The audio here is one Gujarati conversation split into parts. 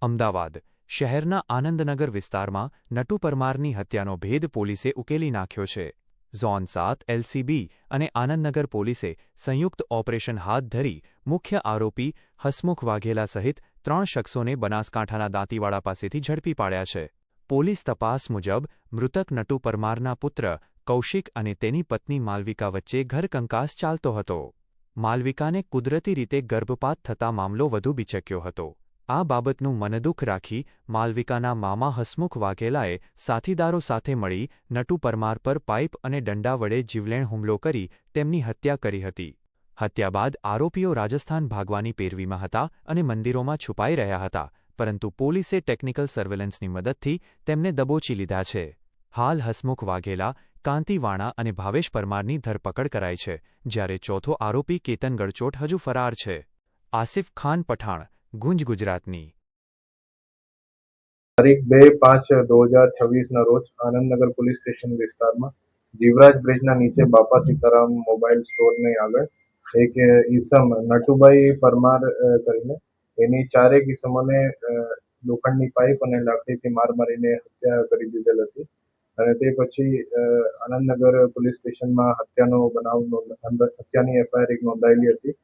અમદાવાદ શહેરના આનંદનગર વિસ્તારમાં નટુ પરમારની હત્યાનો ભેદ પોલીસે ઉકેલી નાખ્યો છે. ઝોન 7 એલસીબી અને આનંદનગર પોલીસે સંયુક્ત ઓપરેશન હાથ ધરી મુખ્ય આરોપી હસમુખ વાઘેલા સહિત 3 શખ્સોને બનાસકાંઠાના દાંતીવાડા પાસેથી ઝડપી પાડ્યા છે. પોલીસ તપાસ મુજબ મૃતક નટુ પરમારના પુત્ર કૌશિક અને તેની પત્ની માલવિકા વચ્ચે ઘરકંકાસ ચાલતો હતો. માલવિકાને કુદરતી રીતે ગર્ભપાત થતા મામલો વધુ બિચક્યો હતો. આ બાબતનું મનદુખ રાખી માલવિકાના મામા હસમુખ વાઘેલાએ સાથીદારો સાથે મળી નટુ પરમાર પર પાઇપ અને દંડા વડે જીવલેણ હુમલો કરી તેમની હત્યા કરી હતી. હત્યા બાદ આરોપીઓ રાજસ્થાન ભાગવાની પેરવીમાં હતા અને મંદિરોમાં છુપાઈ રહ્યા હતા, પરંતુ પોલીસે ટેકનિકલ સર્વેલન્સની મદદથી તેમને દબોચી લીધા છે. હાલ હસમુખ વાઘેલા, કાંતિ વાણા અને ભાવેશ પરમારની ધરપકડ કરાઈ છે, જ્યારે ચોથો આરોપી કેતન ગડચોટ હજુ ફરાર છે. આસિફ ખાન પઠાણ, ગુંજ ગુજરાતની. તારીખ 2/5/2026 રોજ આનંદનગર પોલીસ સ્ટેશન વિસ્તારમાં જીવરાજ બ્રિજના નીચે બાપા સીતારામ મોબાઈલ સ્ટોરની આગળ એક ઈસમ નટુભાઈ પરમાર કરીને એની 4 ઈસમોને લોખંડની પાઇપ અને લાકડીથી માર મારીને હત્યા કરી દીધેલ હતી. અને તે પછી આનંદનગર પોલીસ સ્ટેશનમાં હત્યાની એફઆઈઆર નોંધાયેલી હતી.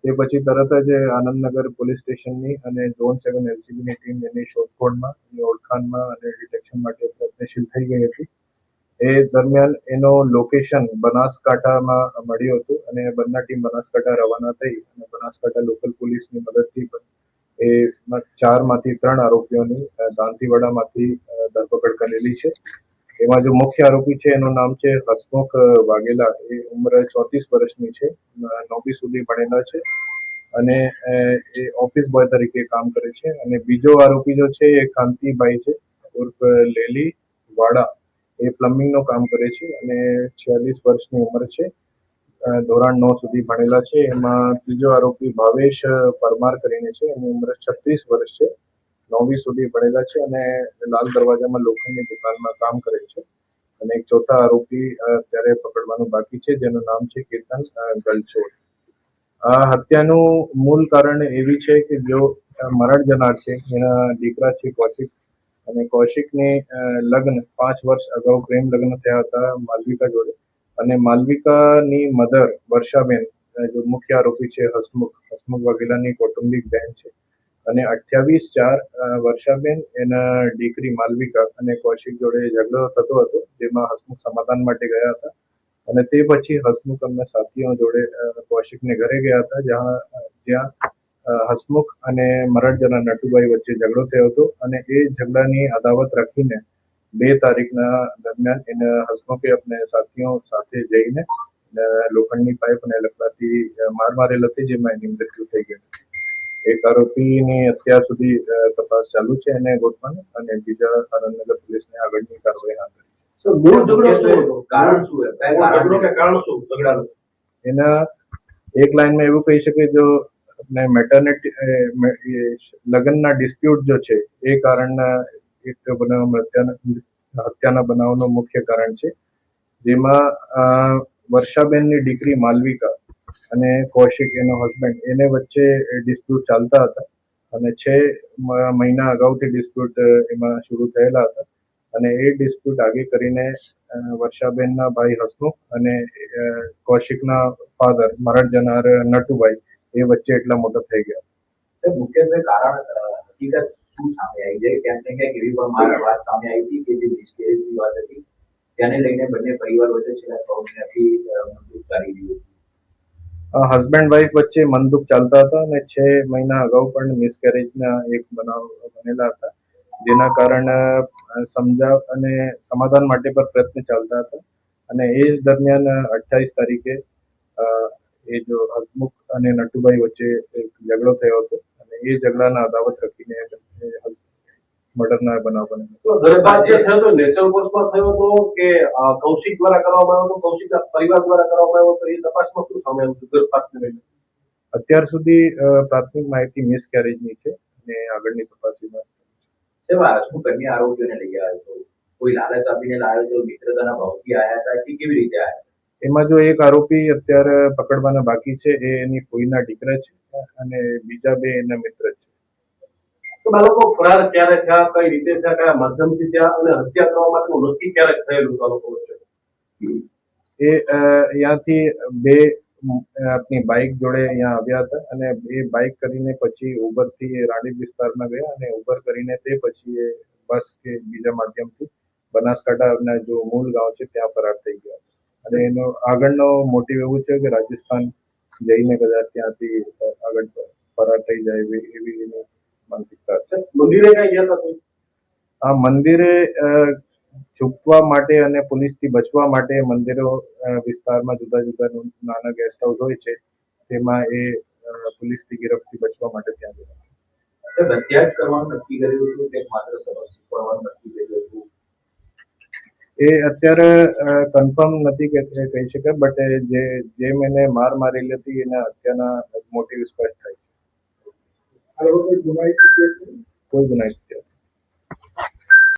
તે પછી તરત જ આનંદનગર પોલીસ સ્ટેશનની અને ઝોન 7 એલસીબીની ટીમ એની શોધખોળમાં, એની ઓળખાણમાં અને ડિટેક્શન માટે પ્રયત્નશીલ થઈ ગઈ હતી. એ દરમિયાન એનો લોકેશન બનાસકાંઠામાં મળ્યું હતું અને બંને ટીમ બનાસકાંઠા રવાના થઈ અને બનાસકાંઠા લોકલ પોલીસની મદદથી એ 4માંથી 3 આરોપીઓની દાંતીવાડામાંથી ધરપકડ કરેલી છે. એમાં જો મુખ્ય આરોપી છે એનું નામ છે હસમુખ વાઘેલા. એ ઉંમર 34 વર્ષની છે, 9મી સુધી ભણેલા છે અને એ ઓફિસ બોય તરીકે કામ કરે છે. અને બીજો આરોપી જો છે એ કાંતિભાઈ છે ઉર્ફ લેલી વાડા. એ પ્લમ્બિંગનું કામ કરે છે અને 46 વર્ષની ઉંમર છે, ધોરણ 9 સુધી ભણેલા છે. એમાં ત્રીજો આરોપી ભાવેશ પરમાર કરીને છે, એની ઉંમર 36 વર્ષ છે, 9મી સુધી ભણેલા છે અને લાલ દરવાજામાં લોખંડની દુકાનમાં કામ કરે છે. અને એક ચોથા આરોપી અત્યારે પકડવાનું બાકી છે, જેનું નામ છે કેતન ગલચોટ. આ હત્યાનું મૂળ કારણ એવી છે કે જો મરણ જનાર છે એના દીકરા છે કૌશિક, અને કૌશિકને લગ્ન 5 વર્ષ અગાઉ પ્રેમ લગ્ન થયા હતા માલવિકા જોડે. અને માલવિકાની મધર વર્ષાબેન, જો મુખ્ય આરોપી છે હસમુખ વાઘેલાની કૌટુંબિક બહેન છે. અને 28/4 વર્ષાબેન એના દીકરી માલવિકા અને કૌશિક જોડે ઝઘડો થતો હતો, જેમાં હસમુખ સમાધાન માટે ગયા હતા. અને તે પછી હસમુખ અને સાથીઓ જોડે કૌશિકને ઘરે ગયા હતા, જ્યાં હસમુખ અને મરણ જનાર નટુભાઈ વચ્ચે ઝઘડો થયો હતો. અને એ ઝઘડાની અદાવત રાખીને 2 તારીખના દરમિયાન એને હસમુખે अपने સાથીઓ સાથે જઈને લોખંડની પાઇપ અને લકડાથી માર મારેલ હતી, જેમાં એની મૃત્યુ થઈ ગઈ હતી. એક આરોપીની અત્યાર સુધી તપાસ ચાલુ છે એને ગોતવાની, અને બીજા આનંદનગર પોલીસને આગળની કાર્યવાહી હાથ ધરી છે. એના એક લાઈનમાં એવું કહી શકે, જો મેટર્નિટી લગ્નના ડિસ્પ્યુટ જો છે એ કારણના એક હત્યાના બનાવનું મુખ્ય કારણ છે, જેમાં વર્ષાબેનની દીકરી માલવિકા અને કૌશિક એનો હસબન્ડ એને વચ્ચે ડિસ્પ્યુટ ચાલતા હતા. અને 6 મહિના અગાઉથી ડિસ્પ્યુટ એમાં શરૂ થયેલા હતા. અને એ ડિસ્પ્યુટ આગે કરીને વર્ષાબેનના ભાઈ હસમુખ અને કૌશિકના ફાધર મરણ જનાર નટુભાઈ એ વચ્ચે એટલા મોટા થઈ ગયા. મુખ્યત્વે કારણ હકીકત શું સામે આવી છે? કેમ કે એવી પણ વાત સામે આવી હતી કે જે મિસકેરેજની વાત હતી, તેને લઈને બંને પરિવાર વચ્ચે છેલ્લા 6 મહિનાથી મનદુખ ચાલી રહ્યું હતું. હસબન્ડ વાઇફ વચ્ચે મનદુખ ચાલતા હતા અને 6 મહિના અગાઉ પણ મિસકેરેજના એક બનાવ બનેલા હતા, જેના કારણે સમજાવ અને સમાધાન માટે પર પ્રયત્ન ચાલતા હતા. અને એ જ દરમિયાન 28 તારીખે એ જો હસમુખ અને નટુભાઈ વચ્ચે એક ઝઘડો થયો હતો અને એ ઝઘડાના અદાવત રાખીને મર્ડરના બનાવ બન્યો. નેચરલ કોર્સમાં થયો હતો કે કૌશિક દ્વારા કરવામાં આવ્યો હતો, કૌશિકના પરિવાર દ્વારા કરવામાં આવ્યો હતો? એ તપાસમાં શું સામે આવ્યું? અત્યાર સુધી પ્રાથમિક માહિતી મિસકેરેજની છે અને આગળની તપાસમાં શું કન્યા આરોપીઓને લઈ આવ્યો હતો? કોઈ લાલચ આપીને લાવ્યો હતો? મિત્રતાના ભાવથી આવ્યા હતા કે કેવી રીતે આવ્યા? એમાં જો એક આરોપી અત્યારે પકડવાના બાકી છે, એ એની ફોઈના દીકરા છે અને બીજા 2 એના મિત્ર છે. તો બાળકો ફરાર ક્યારે થયા, કઈ રીતે થયા, કયા માધ્યમથી થયા અને હત્યા કરવા માટેનું નક્કી ક્યારે થયેલું બાળકો વચ્ચે? એ અહીંયાથી બે આપની બાઇક જોડે અહીંયા આવ્યા હતા અને એ બાઇક કરીને પછી ઉબરથી એ રાણીપ વિસ્તારમાં ગયા અને ઉબર કરીને તે પછી એ બસ કે બીજા માધ્યમથી બનાસકાંઠાના જો મૂળ ગાંવ છે ત્યાં ફરાર થઈ ગયા અને એનો આગળનો મોટિવ એવું છે કે રાજસ્થાન જઈને કદાચ ત્યાંથી આગળ ફરાર થઈ જાય એવી એની માનસિકતા છે. મંદિરે કઈ ગયા હતા કોઈ? આ મંદિરે છુપવા માટે અને પોલીસથી બચવા માટે મંદિરો વિસ્તારમાં જુદા જુદા નાના ગેસ્ટ હાઉસ હોય છે તેમાં એ પોલીસથી ગિરફથી બચવા માટે ત્યાં ગયા. સાહેબ, હત્યા જ કરવાનું નક્કી કર્યું હતું કે માત્ર સબક શીખવાડવાનું નક્કી કર્યું હતું? એ અત્યારે કન્ફર્મ નથી કહી શકાય, બટ જે મેને માર મારેલી હતી એના હત્યાના મોટિવ સ્પષ્ટ થાય છે. કોઈ ગુનાહિત